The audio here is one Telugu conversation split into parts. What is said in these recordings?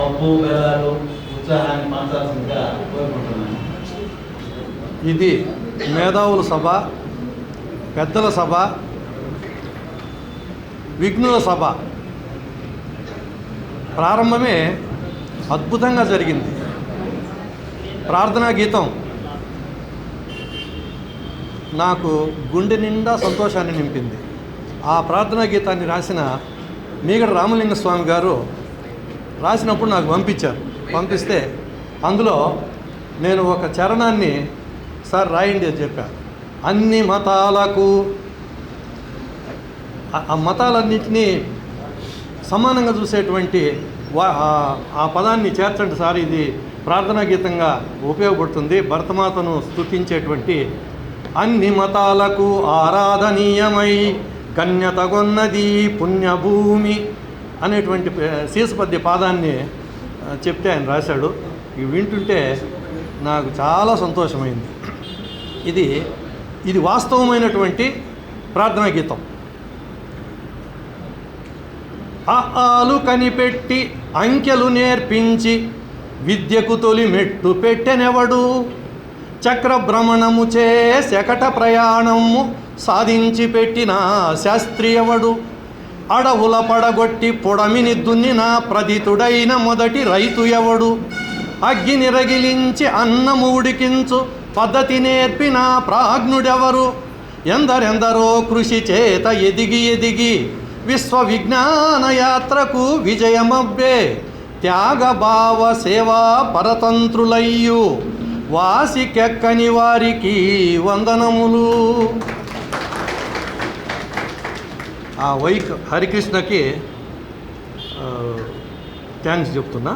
పప్పు బెల్లాలు ఉత్సాహాన్ని పంచాల్సిందిగా కోరుకుంటున్నాను. ఇది మేధావుల సభ, పెద్దల సభ, విఘ్నుల సభ ప్రారంభమే అద్భుతంగా జరిగింది. ప్రార్థనా గీతం నాకు గుండె నిండా సంతోషాన్ని నింపింది. ఆ ప్రార్థనా గీతాన్ని రాసిన మీగడ రామలింగ స్వామి గారు రాసినప్పుడు నాకు పంపిస్తే అందులో నేను ఒక చరణాన్ని సార్ రాయండి అని చెప్పాను. అన్ని మతాలకు, ఆ మతాలన్నింటినీ సమానంగా చూసేటువంటి ఆ పదాన్ని చేర్చండి సార్, ఇది ప్రార్థనా గీతంగా ఉపయోగపడుతుంది. భరతమాతను స్తుతించేటువంటి అన్ని మతాలకు ఆరాధనీయమై కన్యతగొన్నది పుణ్యభూమి అనేటువంటి శీర్షపద్య పాదాన్ని చెప్తే ఆయన రాశాడు. ఇవి వింటుంటే నాకు చాలా సంతోషమైంది. ఇది వాస్తవమైనటువంటి ప్రార్థనా గీతం. ఆలు కనిపెట్టి అంకెలు నేర్పించి విద్యకు తొలి మెట్టు పెట్టెనెవడు, చక్రభ్రమణము చే శకట ప్రయాణము సాధించి పెట్టిన శాస్త్రియవడు, అడవుల పడగొట్టి పొడమిని దున్నిన ప్రదితుడైన మొదటి రైతు ఎవడు, అగ్గిని రగిలించి అన్నము ఉడికించు పద్ధతి నేర్పిన ప్రాజ్ఞుడెవరు, ఎందరెందరో కృషి చేత ఎదిగి విశ్వ విజ్ఞాన యాత్రకు విజయమబ్బే, త్యాగభావ సేవా పరతంత్రులయ్యు వాసికెక్కని వారికి వందనములు. ఆ హరికృష్ణకి థ్యాంక్స్ చెప్తున్నా.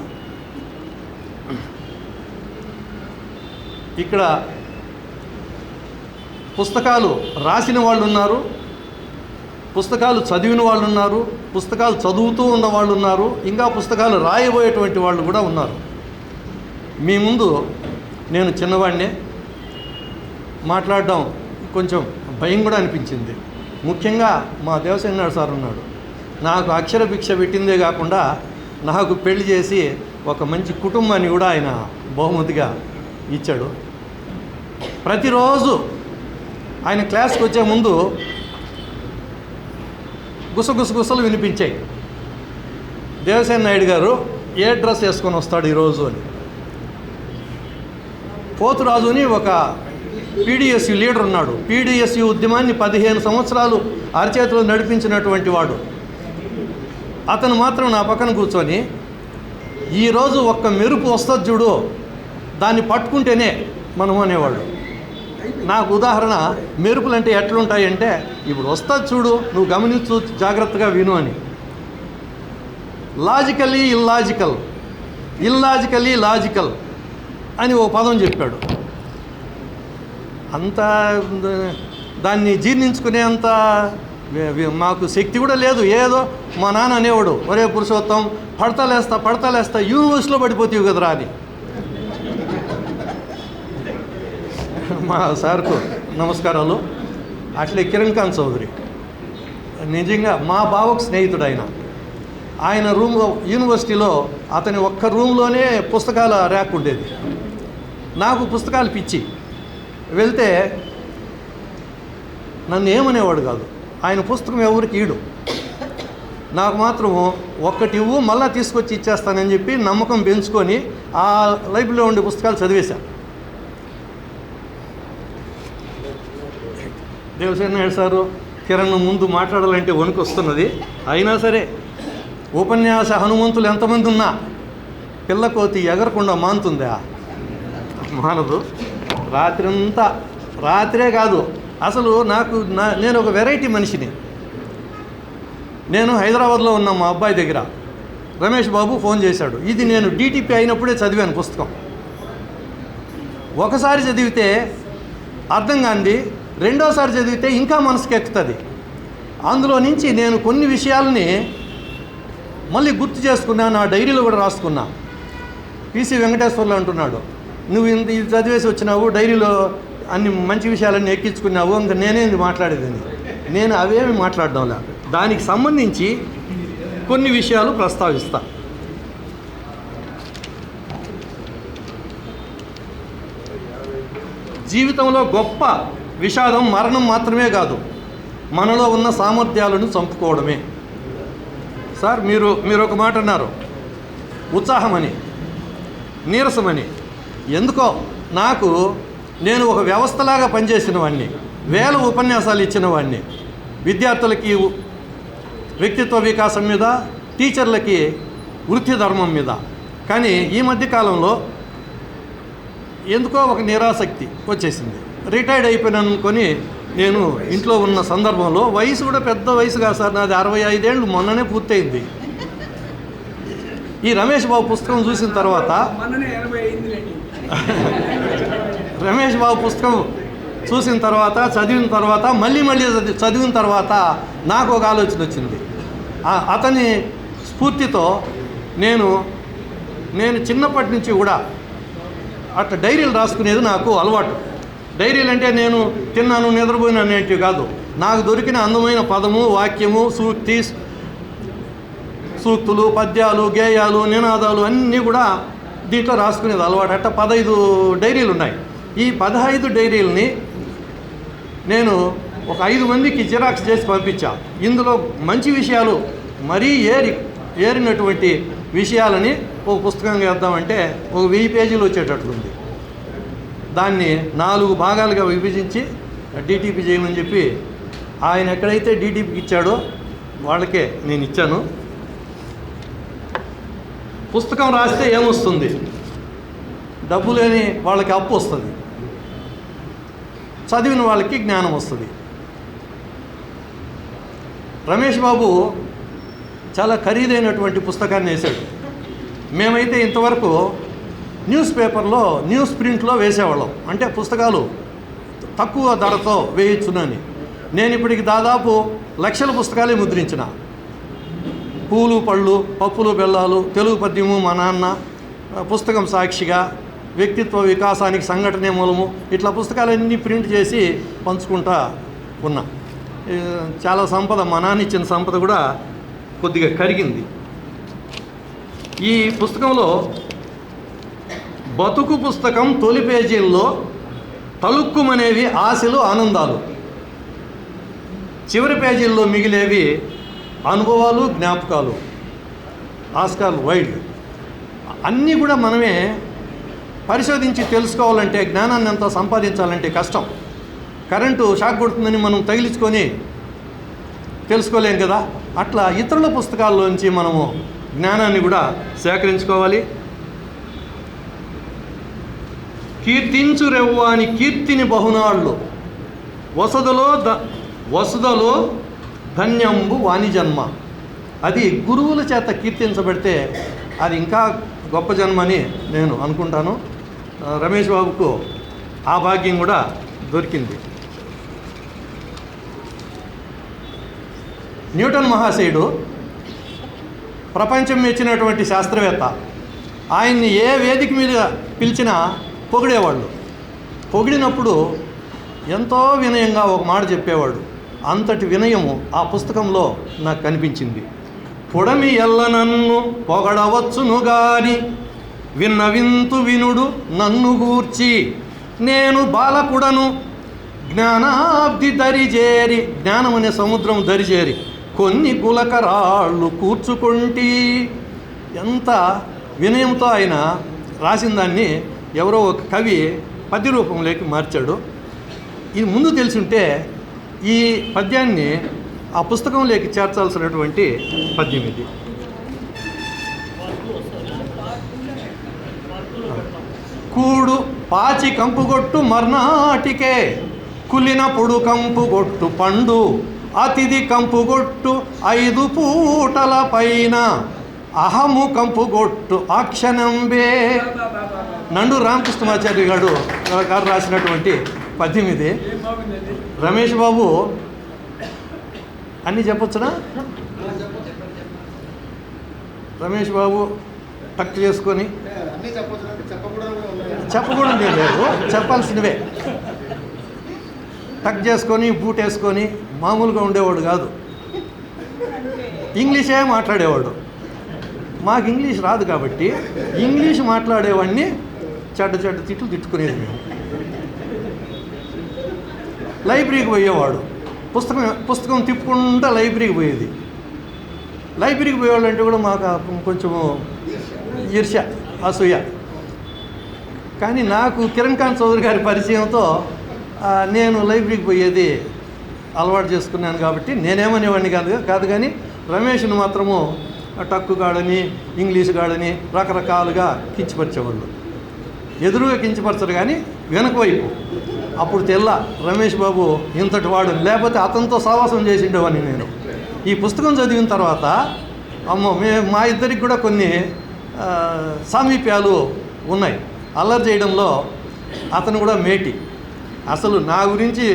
ఇక్కడ పుస్తకాలు రాసిన వాళ్ళు ఉన్నారు, పుస్తకాలు చదివిన వాళ్ళు ఉన్నారు, పుస్తకాలు చదువుతూ ఉన్న వాళ్ళు ఉన్నారు, ఇంకా పుస్తకాలు రాయబోయేటువంటి వాళ్ళు కూడా ఉన్నారు. మీ ముందు నేను చిన్నవాడినే, మాట్లాడడం కొంచెం భయం కూడా అనిపించింది. ముఖ్యంగా మా దేవసేనాడు సార్ ఉన్నాడు. నాకు అక్షర భిక్ష పెట్టిందే కాకుండా నాకు పెళ్లి చేసి ఒక మంచి కుటుంబాన్ని కూడా ఆయన బహుమతిగా ఇచ్చాడు. ప్రతిరోజు ఆయన క్లాస్కి వచ్చే ముందు గుసగుసలు వినిపించాయి. దేవసేన నాయుడు గారు ఏ డ్రెస్ వేసుకొని వస్తాడు ఈరోజు అని. పోతురాజు అని ఒక పీడిఎస్యు లీడర్ ఉన్నాడు. పీడిఎస్యు ఉద్యమాన్ని 15 సంవత్సరాలు అరచేతిలో నడిపించినటువంటి వాడు. అతను మాత్రం నా పక్కన కూర్చొని, ఈరోజు ఒక్క మెరుపు వస్తుంది చూడు, దాన్ని పట్టుకుంటేనే మనం అనేవాడు. నాకు ఉదాహరణ మెరుపులు అంటే ఎట్లుంటాయంటే, ఇప్పుడు వస్తుంది చూడు, నువ్వు గమనించు, జాగ్రత్తగా విను అని. లాజికలీ ఇల్లాజికలీ లాజికల్ అని ఓ పదం చెప్పాడు. అంత దాన్ని జీర్ణించుకునేంత మాకు శక్తి కూడా లేదు. ఏదో మా నాన్న అనేవాడు, ఒరే పురుషోత్తం పడతలేస్తా యూనివర్సిటీలో పడిపోతావు కదరా అని. మా సార్కు నమస్కారాలు. అట్లే కిరణ్ ఖాన్ చౌదరి నిజంగా మా బావకు స్నేహితుడు. ఆయన రూమ్లో యూనివర్సిటీలో అతని ఒక్క రూమ్లోనే పుస్తకాల ర్యాక్ ఉండేది. నాకు పుస్తకాలు పిచ్చి. వెళ్తే నన్ను ఏమనేవాడు కాదు. ఆయన పుస్తకం ఎవరికి ఈడు, నాకు మాత్రం ఒక్కటి ఇవ్వు మళ్ళీ తీసుకొచ్చి ఇచ్చేస్తానని చెప్పి నమ్మకం పెంచుకొని ఆ లైబ్రరీలో ఉండే పుస్తకాలు చదివేశాను. దేవసేన నాయుడు సారు కిరణ్ ముందు మాట్లాడాలంటే వణుకు వస్తున్నది. అయినా సరే ఉపన్యాస హనుమంతులు ఎంతమంది ఉన్నా పిల్లకోతి ఎగరకుండా మానుతుందా? మానదు. రాత్రే కాదు, అసలు నేను ఒక వెరైటీ మనిషిని. నేను హైదరాబాద్లో ఉన్న మా అబ్బాయి దగ్గర రమేష్ బాబు ఫోన్ చేశాడు. ఇది నేను డీటీపీ అయినప్పుడే చదివాను పుస్తకం. ఒకసారి చదివితే అర్థం కాంది, రెండోసారి చదివితే ఇంకా మనసుకి ఎక్కుతుంది. అందులో నుంచి నేను కొన్ని విషయాలని మళ్ళీ గుర్తు చేసుకున్నా, నా డైరీలో కూడా రాసుకున్నా. పిసి వెంకటేశ్వర్లు అంటున్నాడు, నువ్వు ఇది చదివేసి వచ్చినావు, డైరీలో అన్ని మంచి విషయాలన్నీ ఎక్కించుకున్నావు, ఇంకా నేనేంది మాట్లాడేదని. నేను అవేమి మాట్లాడడం లేదు. దానికి సంబంధించి కొన్ని విషయాలు ప్రస్తావిస్తా. జీవితంలో గొప్ప విషాదం మరణం మాత్రమే కాదు, మనలో ఉన్న సామర్థ్యాలను చంపుకోవడమే. సార్ మీరు ఒక మాట అన్నారు, ఉత్సాహమని, నీరసమని. ఎందుకో నాకు, నేను ఒక వ్యవస్థలాగా పనిచేసిన వాడిని, వేల ఉపన్యాసాలు ఇచ్చిన వాడిని, విద్యార్థులకి వ్యక్తిత్వ వికాసం మీద, టీచర్లకి వృత్తి ధర్మం మీద. కానీ ఈ మధ్యకాలంలో ఎందుకో ఒక నిరాసక్తి వచ్చేసింది. రిటైర్డ్ అయిపోయినాను అనుకొని నేను ఇంట్లో ఉన్న సందర్భంలో, వయసు కూడా పెద్ద వయసు కాదు సార్, నాది 65 ఏళ్ళు మొన్ననే పూర్తయింది. ఈ రమేష్ బాబు పుస్తకం చూసిన తర్వాత, రమేష్ బాబు పుస్తకం చూసిన తర్వాత, చదివిన తర్వాత, మళ్ళీ చదివిన తర్వాత నాకు ఒక ఆలోచన వచ్చింది. అతని స్ఫూర్తితో నేను చిన్నప్పటి నుంచి కూడా అట్లా డైరీలు రాసుకునేది నాకు అలవాటు. డైరీలు అంటే నేను తిన్నాను నిద్రపోయిన అనేటివి కాదు, నాకు దొరికిన అందమైన పదము, వాక్యము, సూక్తులు, పద్యాలు, గేయాలు, నినాదాలు అన్నీ కూడా దీంట్లో రాసుకునేది అలవాటు. అట్లా 15 డైరీలు ఉన్నాయి. ఈ 15 డైరీలని నేను ఒక 5 మందికి జిరాక్స్ చేసి పంపించా. ఇందులో మంచి విషయాలు, మరీ ఏరినటువంటి విషయాలని ఒక పుస్తకంగా వేద్దామంటే ఒక 1000 పేజీలు వచ్చేటట్లుంది. దాన్ని 4 భాగాలుగా విభజించి డీటీపీ చేయమని చెప్పి, ఆయన ఎక్కడైతే డీటీపీకి ఇచ్చాడో వాళ్ళకే నేను ఇచ్చాను. పుస్తకం రాస్తే ఏమొస్తుంది? డబ్బు లేని వాళ్ళకి అప్పు వస్తుంది, చదివిన వాళ్ళకి జ్ఞానం వస్తుంది. రమేష్ బాబు చాలా ఖరీదైనటువంటి పుస్తకాన్ని వేశాడు. మేమైతే ఇంతవరకు న్యూస్ పేపర్లో, న్యూస్ ప్రింట్లో వేసేవాళ్ళం, అంటే పుస్తకాలు తక్కువ ధరతో వేయచ్చునని. నేను ఇప్పటికి దాదాపు లక్షల పుస్తకాలే ముద్రించిన. పూలు పళ్ళు, పప్పులు బెల్లాలు, తెలుగు పద్యము, మా నాన్న, పుస్తకం సాక్షిగా, వ్యక్తిత్వ వికాసానికి సంఘటనే మూలము, ఇట్లా పుస్తకాలన్నీ ప్రింట్ చేసి పంచుకుంటా ఉన్నా. చాలా సంపద, మా నాన్న ఇచ్చిన సంపద కూడా కొద్దిగా కరిగింది. ఈ పుస్తకంలో బతుకు పుస్తకం తొలి పేజీల్లో తలుక్కుమనేవి ఆశలు, ఆనందాలు, చివరి పేజీల్లో మిగిలేవి అనుభవాలు, జ్ఞాపకాలు. Oscar Wilde. అన్నీ కూడా మనమే పరిశోధించి తెలుసుకోవాలంటే, జ్ఞానాన్ని అంతా సంపాదించాలంటే కష్టం. కరెంటు షాక్ కొడుతుందని మనం తగిలించుకొని తెలుసుకోలేం కదా. అట్లా ఇతరుల పుస్తకాల్లోంచి మనము జ్ఞానాన్ని కూడా సేకరించుకోవాలి. కీర్తించు రెవ్వాని కీర్తిని బహునాళ్ళు, వసుదలో ధన్యంబు వాణి జన్మ. అది గురువుల చేత కీర్తించబడితే అది ఇంకా గొప్ప జన్మ అని నేను అనుకుంటాను. రమేష్ బాబుకు ఆ భాగ్యం కూడా దొరికింది. న్యూటన్ మహాశయుడు ప్రపంచం మెచ్చినటువంటి శాస్త్రవేత్త. ఆయన్ని ఏ వేదిక మీద పిలిచినా పొగిడేవాళ్ళు. పొగిడినప్పుడు ఎంతో వినయంగా ఒక మాట చెప్పేవాడు. అంతటి వినయము ఆ పుస్తకంలో నాకు కనిపించింది. పొడమి ఎల్ల నన్ను పొగడవచ్చును గాని విన్నవింతు వినుడు నన్ను గూర్చి, నేను బాలకుడను జ్ఞానాబ్ది దరిజేరి, జ్ఞానం అనే సముద్రం దరిజేరి కొన్ని గులకరాళ్ళు కూర్చుకుంటి. ఎంత వినయంతో ఆయన రాసిన దాన్ని ఎవరో ఒక కవి పద్య రూపంలోకి మార్చాడు. ఇది ముందు తెలుసుంటే ఈ పద్యాన్ని ఆ పుస్తకంలోకి చేర్చాల్సినటువంటి పద్యం ఇది. కూడు పాచి కంపుగొట్టు మర్నాటికే, కులినప్పుడు కంపుగొట్టు పండు, అతిథి కంపుగొట్టు 5 పూటల పైన, అహము కంపుగొట్టు అక్షణంబే. నండు రామకృష్ణమాచార్య గారు రాసినటువంటి పద్యం ఇది. రమేష్ బాబు అన్నీ చెప్పొచ్చునా? రమేష్ బాబు టక్ చేసుకొని చెప్పకూడదు లేదు, చెప్పాల్సినవే. టక్ చేసుకొని బూట్ వేసుకొని మామూలుగా ఉండేవాడు కాదు, ఇంగ్లీషే మాట్లాడేవాడు. మాకు ఇంగ్లీష్ రాదు కాబట్టి ఇంగ్లీష్ మాట్లాడేవాడిని చెడ్డ తిట్లు తిట్టుకునేది మేము. లైబ్రరీకి పోయేవాడు. పుస్తకం తిప్పుకుంటా లైబ్రరీకి పోయేది. లైబ్రరీకి పోయేవాళ్ళు అంటే కూడా మాకు కొంచెము ఈర్ష్య, అసూయ. కానీ నాకు కిరణ్ కాంత్ చౌదరి గారి పరిచయంతో నేను లైబ్రరీకి పోయేది అలవాటు చేసుకున్నాను. కాబట్టి నేనేమనేవాడిని కాదు కానీ రమేష్ని మాత్రము టక్కుగాడని, ఇంగ్లీష్ గాడని రకరకాలుగా కించపరిచేవాళ్ళు. ఎదురుగా కించపరచరు కానీ వెనక వైపు అప్పుడు తెల్ల రమేష్ బాబు ఇంతటి వాడు, లేకపోతే అతనితో సావాసం చేసిండేవాడిని నేను. ఈ పుస్తకం చదివిన తర్వాత మా ఇద్దరికి కూడా కొన్ని సామీప్యాలు ఉన్నాయి. అల్లరి చేయడంలో అతను కూడా మేటి. అసలు నా గురించి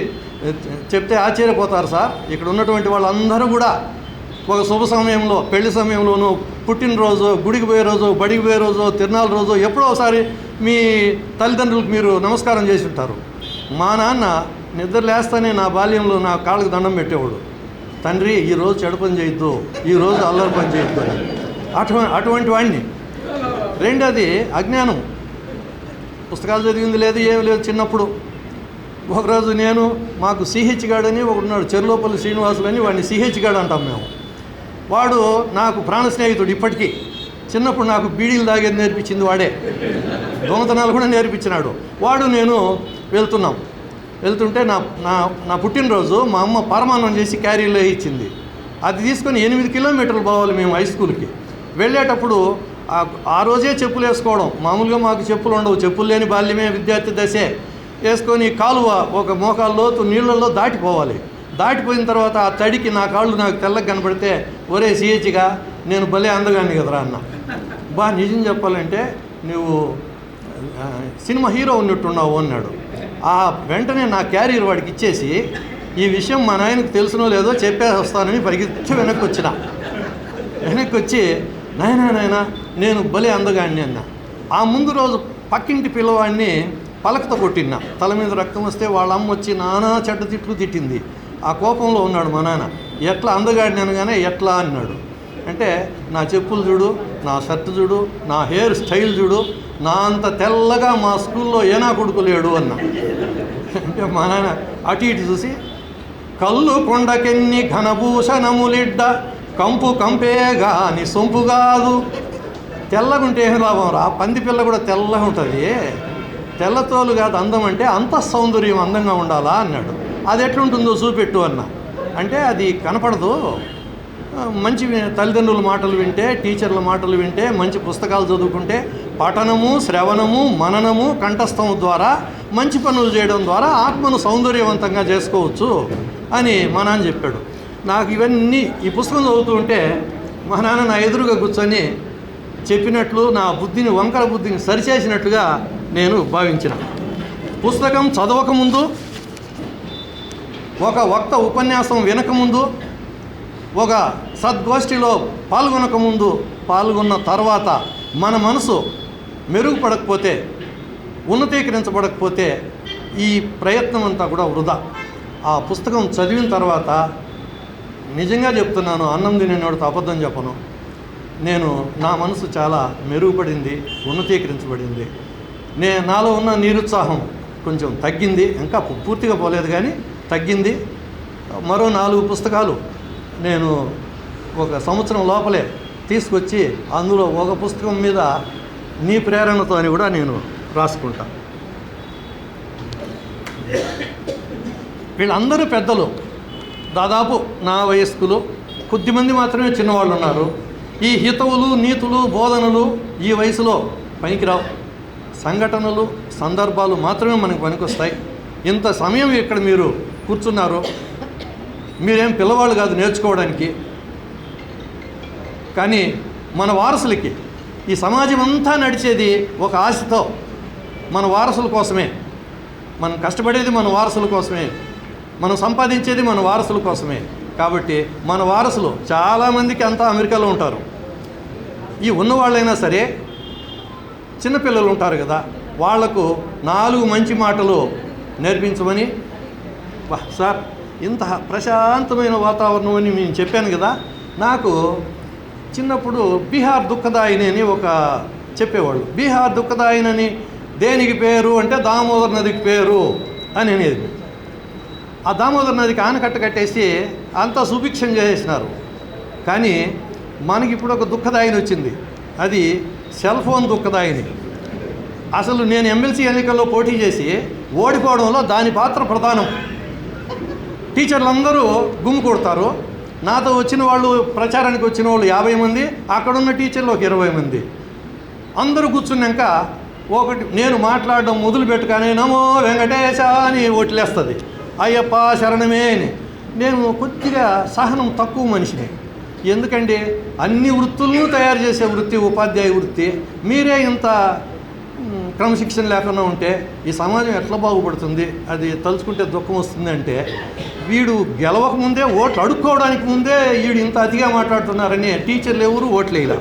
చెప్తే ఆశ్చర్యపోతారు సార్. ఇక్కడ ఉన్నటువంటి వాళ్ళందరూ కూడా ఒక శుభ సమయంలో, పెళ్లి సమయంలోనూ, పుట్టినరోజు, గుడికి పోయే రోజు, బడికి పోయే రోజు, తిరునాళ్ళ రోజు ఎప్పుడో ఒకసారి మీ తల్లిదండ్రులకు మీరు నమస్కారం చేసి ఉంటారు. మా నాన్న నిద్ర లేస్తానే నా బాల్యంలో నా కాళ్ళకు దండం పెట్టేవాడు. తండ్రి ఈరోజు చెడు పని చేయొద్దు, ఈరోజు అల్లరి పని చేయొద్దు అని. అటువంటి వాడిని. రెండోది అజ్ఞానం. పుస్తకాలు చదివింది లేదు, ఏమి లేదు. చిన్నప్పుడు ఒకరోజు మాకు సిహెచ్ గాడని ఒకడున్నాడు, చెర్లోపల్లి శ్రీనివాసులు అని, వాడిని సిహెచ్ గాడు అంటాం మేము. వాడు నాకు ప్రాణ స్నేహితుడు ఇప్పటికీ. చిన్నప్పుడు నాకు బీడీలు తాగేది నేర్పించింది వాడే, దొంగతనాలు కూడా నేర్పించినాడు. వాడు నేను వెళ్తుంటే నా పుట్టినరోజు మా అమ్మ పరమాన్నం చేసి క్యారీలో ఇచ్చింది. అది తీసుకొని 8 కిలోమీటర్లు పోవాలి మేము హై స్కూల్కి. వెళ్ళేటప్పుడు ఆ రోజే చెప్పులు వేసుకోవడం. మామూలుగా మాకు చెప్పులు ఉండవు, చెప్పులు లేని బాల్యమే, విద్యార్థి దశే. వేసుకొని కాలువ ఒక మోకాళ్ళ లోతు నీళ్ళల్లో దాటిపోవాలి. దాటిపోయిన తర్వాత ఆ తడికి నా కాళ్ళు నాకు తెల్లగా కనపడితే, ఒరే సిహెచ్గా నేను భలే అందగాన్ని కదరా అన్న. నిజం చెప్పాలంటే నువ్వు సినిమా హీరో ఉన్నట్టున్నావు అన్నాడు. వెంటనే నా క్యారియర్ వాడికి ఇచ్చేసి, ఈ విషయం మా నాయనకు తెలుసునో లేదో చెప్పేసి వస్తానని పరిగెత్తి వెనక్కి వచ్చి నాయనా నేను భలే అందగాన్ని అన్న. ఆ ముందు రోజు పక్కింటి పిల్లవాడిని పలకతో కొట్టినా, తల మీద రక్తం వస్తే వాళ్ళ అమ్మ వచ్చి నానా చెడ్డ తిట్లు తిట్టింది. ఆ కోపంలో ఉన్నాడు మా నాన్న. ఎట్లా అందగాడిని అనగానే ఎట్లా అన్నాడు. అంటే నా చెప్పులు చూడు, నా షర్టు చూడు, నా హెయిర్ స్టైల్ చూడు, నా అంత తెల్లగా మా స్కూల్లో ఏనా కొడుకు లేడు అన్న. అంటే మా నాన్న అటు ఇటు చూసి, కళ్ళు కొండకెన్ని ఘనభూషణములిడ్డ కంపు కంపే గాని సొంపు కాదు. తెల్లగుంటే ఏం లాభం రా, పంది పిల్ల కూడా తెల్లగా ఉంటుంది. తెల్లతోలు కాదు అందం అంటే అంత సౌందర్యం అందంగా ఉండాలా అన్నాడు. అది ఎట్లుంటుందో చూపెట్టు అన్న. అంటే అది కనపడదు. మంచి తల్లిదండ్రుల మాటలు వింటే, టీచర్ల మాటలు వింటే, మంచి పుస్తకాలు చదువుకుంటే, పఠనము, శ్రవణము, మననము, కంఠస్థం ద్వారా మంచి పనులు చేయడం ద్వారా ఆత్మను సౌందర్యవంతంగా చేసుకోవచ్చు అని మా నాన్న చెప్పాడు. నాకు ఇవన్నీ ఈ పుస్తకం చదువుతూ ఉంటే మా నాన్న నా ఎదురుగా కూర్చొని చెప్పినట్లు నా బుద్ధిని, వంకర బుద్ధిని సరిచేసినట్లుగా నేను భావించిన. పుస్తకం చదవకముందు, ఒక వక్త ఉపన్యాసం వినకముందు, ఒక సద్గోష్ఠిలో పాల్గొనకముందు, పాల్గొన్న తర్వాత మన మనసు మెరుగుపడకపోతే, ఉన్నతీకరించబడకపోతే ఈ ప్రయత్నం అంతా కూడా వృధా. ఆ పుస్తకం చదివిన తర్వాత నిజంగా చెప్తున్నాను, అన్నం తినేవాడితో అబద్ధం చెప్పను, నా మనసు చాలా మెరుగుపడింది, ఉన్నతీకరించబడింది. నాలో ఉన్న నిరుత్సాహం కొంచెం తగ్గింది. ఇంకా పూర్తిగా పోలేదు కానీ తగ్గింది. మరో 4 పుస్తకాలు నేను ఒక సంవత్సరం లోపలే తీసుకొచ్చి అందులో ఒక పుస్తకం మీద నీ ప్రేరణతో అని కూడా నేను రాసుకుంటా. వీళ్ళందరూ పెద్దలు, దాదాపు నా వయస్కులు, కొద్దిమంది మాత్రమే చిన్నవాళ్ళు ఉన్నారు. ఈ హితవులు, నీతులు, బోధనలు ఈ వయసులో పనికిరావు. సంఘటనలు, సందర్భాలు మాత్రమే మనకు పనికొస్తాయి. ఇంత సమయం ఇక్కడ మీరు కూర్చున్నారు, మీరేం పిల్లవాళ్ళు కాదు నేర్చుకోవడానికి. కానీ మన వారసులకి ఈ సమాజం అంతా నడిచేది ఒక ఆశతో, మన వారసుల కోసమే. మనం కష్టపడేది మన వారసుల కోసమే, మనం సంపాదించేది మన వారసుల కోసమే. కాబట్టి మన వారసులు చాలామందికి అంతా అమెరికాలో ఉంటారు. ఈ ఉన్నవాళ్ళైనా సరే చిన్నపిల్లలు ఉంటారు కదా, వాళ్లకు 4 మంచి మాటలు నేర్పించమని. సార్ ఇంత ప్రశాంతమైన వాతావరణం అని నేను చెప్పాను కదా. నాకు చిన్నప్పుడు బీహార్ దుఃఖదాయిని అని ఒక చెప్పేవాళ్ళు. బీహార్ దుఃఖదాయిని దేనికి పేరు అంటే దామోదర్ నదికి పేరు అని అనేది. ఆ దామోదర్ నదికి ఆనకట్ట కట్టేసి అంతా సుభిక్షం చేసేసినారు. కానీ మనకి ఇప్పుడు ఒక దుఃఖదాయిని వచ్చింది, అది సెల్ ఫోన్ దుఃఖదాయిని. అసలు నేను ఎమ్మెల్సీ ఎన్నికల్లో పోటీ చేసి ఓడిపోవడంలో దాని పాత్ర ప్రధానం. టీచర్లందరూ గుమ్ము కొడతారు. నాతో వచ్చిన వాళ్ళు, ప్రచారానికి వచ్చిన వాళ్ళు 50 మంది, అక్కడున్న టీచర్లు ఒక 20 మంది. అందరూ కూర్చున్నాక ఒకటి నేను మాట్లాడడం మొదలు పెట్టుగానే నమో వెంకటేశ అని ఓట్లేస్తుంది, అయ్యప్ప శరణమే అని. నేను కొద్దిగా సహనం తక్కువ మనిషిని. ఎందుకంటే అన్ని వృత్తులను తయారు చేసే వృత్తి ఉపాధ్యాయ వృత్తి. మీరే ఇంత క్రమశిక్షణ లేకుండా ఉంటే ఈ సమాజం ఎట్లా బాగుపడుతుంది? అది తలుచుకుంటే దుఃఖం వస్తుంది. అంటే వీడు గెలవక ముందే, ఓట్లు అడుక్కోవడానికి ముందే వీడు ఇంత అతిగా మాట్లాడుతున్నారని టీచర్లు ఎవరు ఓట్లు వేయలే.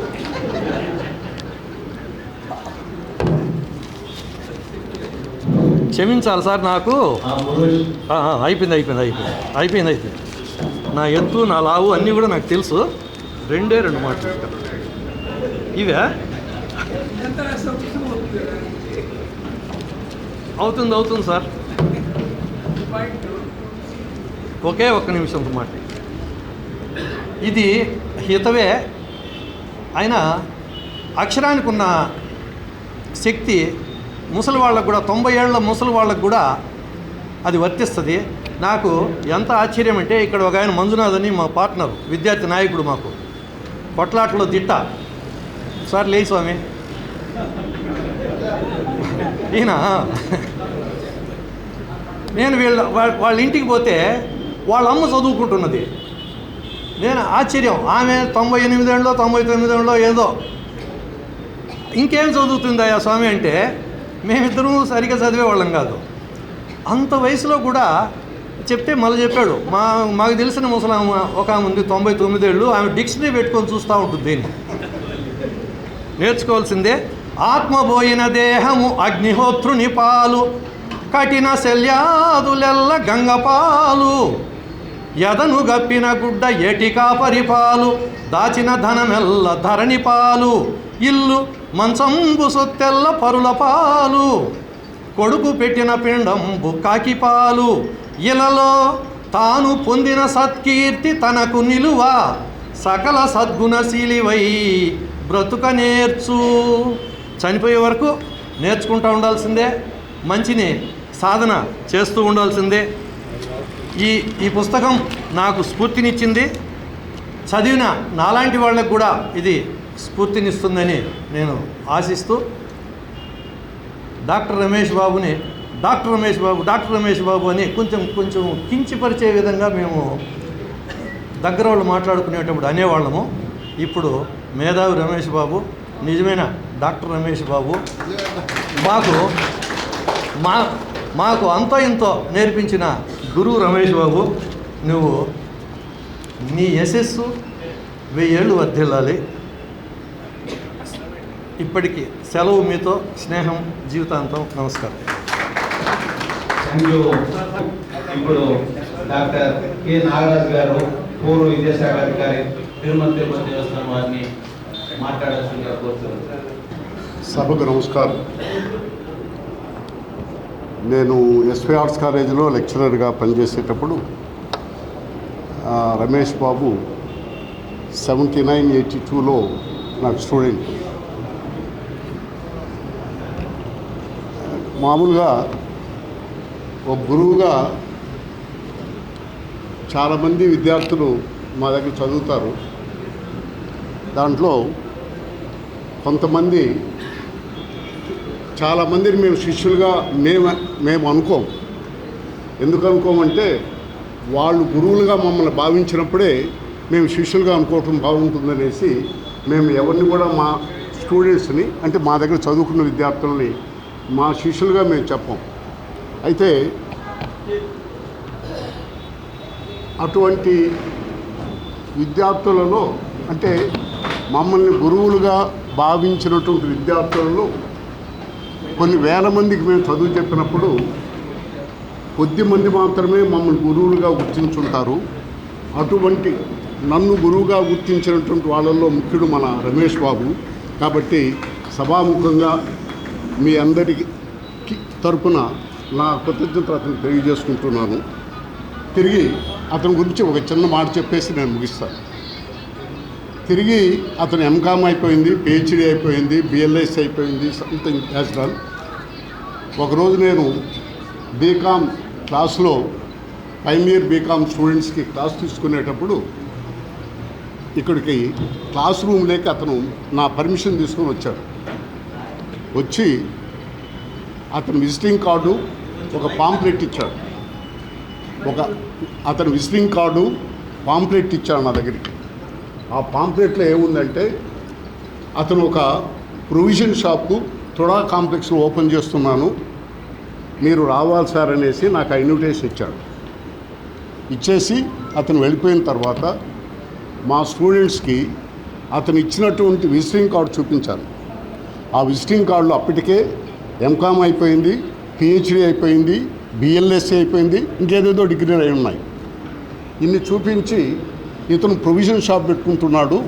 క్షమించాలి సార్, నాకు అయిపోయింది. నా ఎత్తు, నా లావు అన్నీ కూడా నాకు తెలుసు. 2 మాటలు ఇవే అవుతుంది సార్. ఒకే ఒక్క నిమిషం మాట. ఇది హితవే అయినా అక్షరానికి ఉన్న శక్తి ముసలి వాళ్ళకు కూడా, 90 ఏళ్ళ ముసలి వాళ్ళకు కూడా అది వర్తిస్తుంది. నాకు ఎంత ఆశ్చర్యం అంటే, ఇక్కడ ఒక ఆయన మంజునాథ్ అని మా పార్ట్నర్, విద్యార్థి నాయకుడు, మాకు కొట్లాటలో దిట్ట. సార్ లే స్వామి, ఈయన నేను వాళ్ళ ఇంటికి పోతే వాళ్ళ అమ్మ చదువుకుంటున్నది. నేను ఆశ్చర్యం, ఆమె 98 ఏళ్ళలో 99 ఏళ్ళలో ఏదో, ఇంకేం చదువుతుందయ్యా స్వామి అంటే, మేమిద్దరం సరిగ్గా చదివేవాళ్ళం కాదు. అంత వయసులో కూడా చెప్తే మళ్ళీ చెప్పాడు. మాకు తెలిసిన ముసలామ ఒక ఆమె ఉంది, 99 ఏళ్ళు, ఆమె డిక్షనరీ పెట్టుకొని చూస్తూ ఉంటుంది. దీన్ని నేర్చుకోవాల్సిందే. ఆత్మబోయిన దేహము అగ్నిహోత్రుని పాలు, కఠిన శల్యాదులెల్ల గంగపాలు, ఎదను గప్పిన గుడ్డ ఏటికా పరిపాలు, దాచిన ధనమెల్ల ధరణి పాలు, ఇల్లు మంచంబు సొత్తెల్ల పరుల పాలు, కొడుకు పెట్టిన పిండంబు కాకి పాలు, ఇలలో తాను పొందిన సత్కీర్తి తనకు నిలువ, సకల సద్గుణశీలివై బ్రతుక నేర్చు. చనిపోయే వరకు నేర్చుకుంటూ ఉండాల్సిందే, మంచిని సాధన చేస్తూ ఉండాల్సిందే. ఈ పుస్తకం నాకు స్ఫూర్తినిచ్చింది. చదివిన నాలాంటి వాళ్ళకు కూడా ఇది స్ఫూర్తినిస్తుందని నేను ఆశిస్తూ, డాక్టర్ రమేష్ బాబు అని కొంచెం కించిపరిచే విధంగా మేము దగ్గర వాళ్ళు మాట్లాడుకునేటప్పుడు అనేవాళ్ళము. ఇప్పుడు మేధావి రమేష్ బాబు, నిజమైన డాక్టర్ రమేష్ బాబు, మాకు అంతో ఇంతో నేర్పించిన గురువు రమేష్ బాబు, నువ్వు నీ యశస్సు 1000 ఏళ్ళు వర్ధిల్లాలి. ఇప్పటికి సెలవు, మీతో స్నేహం జీవితాంతం. నమస్కారం. ఇప్పుడు డాక్టర్ కె నాగరాజు గారు, పూర్వ విద్యాశాఖ అధికారి, తిరుమల తిరుపతి దేవస్థానం వారిని మాట్లాడాల్సిందిగా కోరుతున్నాను. సభకు నమస్కారం. నేను ఎస్వి ఆర్ట్స్ కాలేజీలో లెక్చరర్గా పనిచేసేటప్పుడు రమేష్ బాబు 79-82లో నాకు స్టూడెంట్. మామూలుగా ఒక గురువుగా చాలామంది విద్యార్థులు మా దగ్గర చదువుతారు. దాంట్లో కొంతమంది, చాలామందిని మేము శిష్యులుగా మేము అనుకోం. ఎందుకు అనుకోమంటే, వాళ్ళు గురువులుగా మమ్మల్ని భావించినప్పుడే మేము శిష్యులుగా అనుకోవటం బాగుంటుందనేసి మేము ఎవరిని కూడా మా స్టూడెంట్స్ని, అంటే మా దగ్గర చదువుకున్న విద్యార్థుల్ని మా శిష్యులుగా మేము చెప్పం. అయితే అటువంటి విద్యార్థులలో, అంటే మమ్మల్ని గురువులుగా భావించినటువంటి విద్యార్థులలో కొన్ని వేల మందికి మేము చదువు చెప్పినప్పుడు కొద్దిమంది మాత్రమే మమ్మల్ని గురువులుగా గుర్తించుంటారు. అటువంటి నన్ను గురువుగా గుర్తించినటువంటి వాళ్ళల్లో ముఖ్యుడు మన రమేష్ బాబు. కాబట్టి సభాముఖంగా మీ అందరికి తరపున నా కృతజ్ఞతలు తెలియజేసుకుంటున్నాను. తిరిగి అతని గురించి ఒక చిన్న మాట చెప్పేసి నేను ముగిస్తాను. తిరిగి అతను ఎంకామ్ అయిపోయింది, పిహెచ్డి అయిపోయింది, బిఎల్ఎస్ అయిపోయింది, సంథింగ్ హ్యాస్ డన్. ఒకరోజు నేను బీకామ్ క్లాస్లో ఫైనల్ ఇయర్ బీకామ్ స్టూడెంట్స్కి క్లాస్ తీసుకునేటప్పుడు ఇక్కడికి క్లాస్ రూమ్లోకి అతను నా పర్మిషన్ తీసుకొని వచ్చాడు. వచ్చి అతను విజిటింగ్ కార్డు, ఒక పాంప్లెట్ ఇచ్చాడు. అతను విజిటింగ్ కార్డు, పాంప్లెట్ ఇచ్చాడు నా దగ్గరికి. ఆ పాంప్లెట్లో ఏముందంటే అతను ఒక ప్రొవిజన్ షాపు తుడా కాంప్లెక్స్లో ఓపెన్ చేస్తున్నాను, మీరు రావాలి సార్ అనేసి నాకు ఇన్విటేషన్ ఇచ్చాడు. ఇచ్చేసి అతను వెళ్ళిపోయిన తర్వాత మా స్టూడెంట్స్కి అతను ఇచ్చినటువంటి విజిటింగ్ కార్డు చూపించాను. ఆ విజిటింగ్ కార్డులో అప్పటికే ఎంకామ్ అయిపోయింది, పిహెచ్డి అయిపోయింది, బిఎల్ఎస్సీ అయిపోయింది, ఇంకేదేదో డిగ్రీలు అయి ఉన్నాయి. ఇన్ని చూపించి ఇతను ప్రొవిజన్ షాప్ పెట్టుకుంటున్నాడు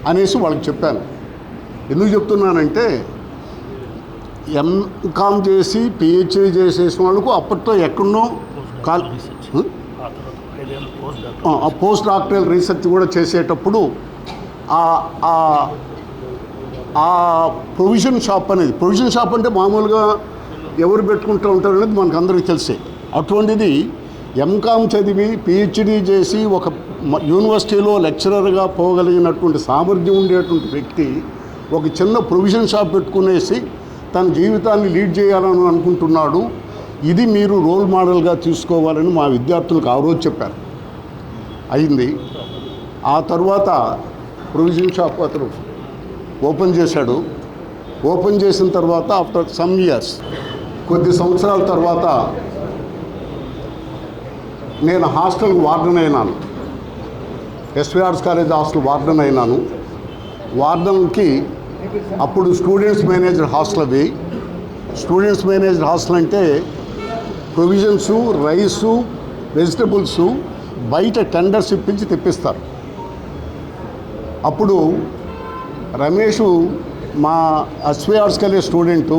అనేసి వాళ్ళకి చెప్పాను. ఎందుకు చెప్తున్నానంటే ఎంకామ్ చేసి పిహెచ్డి చేసేసిన వాళ్ళకు అప్పట్లో ఎక్కడో పోస్ట్ డాక్టరల్ రీసెర్చ్ కూడా చేసేటప్పుడు ఆ ప్రొవిజన్ షాప్ అంటే మామూలుగా ఎవరు పెట్టుకుంటూ ఉంటారు అనేది మనకు అందరికీ తెలిసే. అటువంటిది ఎంకామ్ చదివి పిహెచ్డి చేసి ఒక యూనివర్సిటీలో లెక్చరర్గా పోగలిగినటువంటి సామర్థ్యం ఉండేటువంటి వ్యక్తి ఒక చిన్న ప్రొవిజన్ షాప్ పెట్టుకునేసి తన జీవితాన్ని లీడ్ చేయాలని అనుకుంటున్నాడు. ఇది మీరు రోల్ మోడల్గా తీసుకోవాలని మా విద్యార్థులకు ఆ రోజు చెప్పారు. అయింది. ఆ తర్వాత ప్రొవిజన్ షాప్ అతను ఓపెన్ చేశాడు. ఓపెన్ చేసిన తర్వాత ఆఫ్టర్ సమ్ ఇయర్స్, కొద్ది సంవత్సరాల తర్వాత నేను హాస్టల్కి వార్డెన్ అయినాను. SV arts college hostel warden అయినాను. వార్డెన్కి అప్పుడు స్టూడెంట్స్ మేనేజ్డ్ హాస్టల్ అవి. స్టూడెంట్స్ మేనేజ్డ్ హాస్టల్ అంటే ప్రొవిజన్సు, రైసు, వెజిటబుల్సు బయట టెండర్స్ ఇప్పించి తెప్పిస్తారు. అప్పుడు రమేష్ మా ఎస్వి ఆర్ట్స్ కాలేజ్ స్టూడెంటు,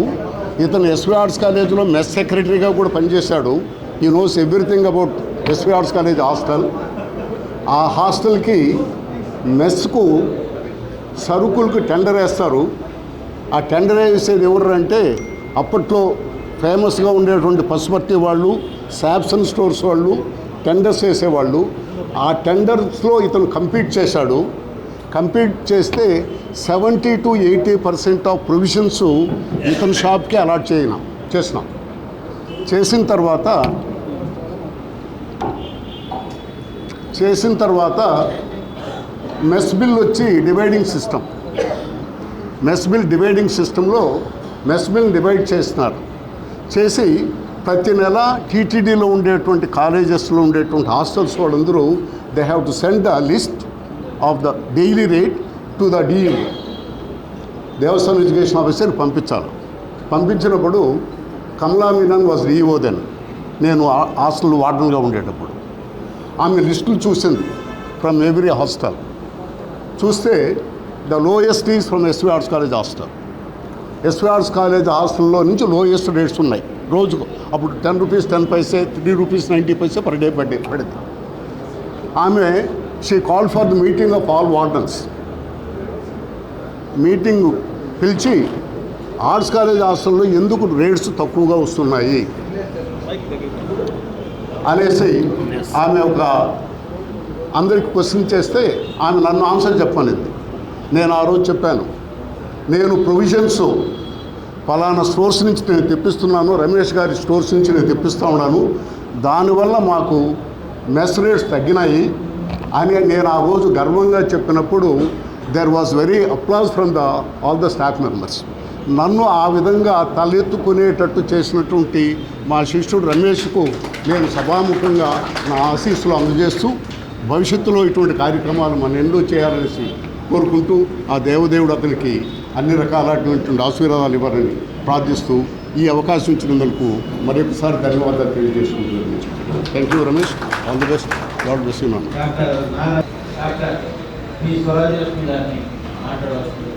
ఇతను ఎస్వి ఆర్ట్స్ కాలేజ్లో మెస్ సెక్రటరీగా కూడా పనిచేశాడు. He knows everything about SV arts college hostel. ఆ హాస్టల్కి మెస్కు సరుకులకు టెండర్ వేస్తారు. ఆ టెండర్ వేసేది ఎవరు అంటే అప్పట్లో ఫేమస్గా ఉండేటువంటి పసుపర్తి వాళ్ళు, శాంసంగ్ స్టోర్స్ వాళ్ళు టెండర్స్ వేసేవాళ్ళు. ఆ టెండర్స్లో ఇతను కంపీట్ చేశాడు. కంపీట్ చేస్తే 70 to 80% ఆఫ్ ప్రొవిజన్స్ ఇతని షాప్కి అలాట్ చేసినాం. చేసిన మెస్ బిల్ వచ్చి డివైడింగ్ సిస్టమ్. డివైడింగ్ సిస్టంలో మెస్ బిల్ డివైడ్ చేస్తున్నారు. చేసి ప్రతి నెల టీటీడీలో ఉండేటువంటి కాలేజెస్లో ఉండేటువంటి హాస్టల్స్ వాళ్ళందరూ they have to send the list of the daily rate to the DE, Devasthanam education officer పంపించాలి. పంపించినప్పుడు Kamala Menon was DEO then, నేను హాస్టల్ వార్డెన్గా ఉండేటప్పుడు. ఆమె లిస్టులు చూసింది ఫ్రమ్ ఎవ్రీ హాస్టల్. చూస్తే the lowest is from SV arts college hostel. SV arts college హాస్టల్లో నుంచి లోయెస్ట్ రేట్స్ ఉన్నాయి రోజుకు. అప్పుడు 10 rupees 10 paise, 3 rupees 90 paise per day పడింది. ఆమె she call for the meeting of all wardens. Meeting పిలిచి ఆర్ట్స్ కాలేజ్ హాస్టల్లో ఎందుకు రేట్స్ తక్కువగా వస్తున్నాయి అనేసి ఆమె అందరికి క్వశ్చన్ చేస్తే ఆమె నన్ను ఆన్సర్ చెప్పనింది. నేను ఆ రోజు చెప్పాను, నేను ప్రొవిజన్స్ ఫలానా స్టోర్స్ నుంచి నేను తెప్పిస్తున్నాను, రమేష్ గారి స్టోర్స్ నుంచి నేను తెప్పిస్తూ ఉన్నాను, దానివల్ల మాకు మెస్ రేట్స్ తగ్గినాయి అని నేను ఆ రోజు గర్వంగా చెప్పినప్పుడు there was very applause from all the staff members. నన్ను ఆ విధంగా తలెత్తుకునేటట్టు చేసినటువంటి మా శిష్యుడు రమేష్కు నేను సభాముఖంగా నా ఆశీస్సులు అందజేస్తూ భవిష్యత్తులో ఇటువంటి కార్యక్రమాలు మన ఎన్నో చేయాలనేసి కోరుకుంటూ ఆ దేవదేవుడు అతనికి అన్ని రకాలైనటువంటి ఆశీర్వాదాలు ఇవ్వాలని ప్రార్థిస్తూ ఈ అవకాశం ఇచ్చినందుకు మరొకసారి ధన్యవాదాలు తెలియజేసుకుంటున్నాను. Thank you Ramesh, all the best, god bless you. Doctor మీ స్వరాజ్య గారిని మాట్లాడవలసింది.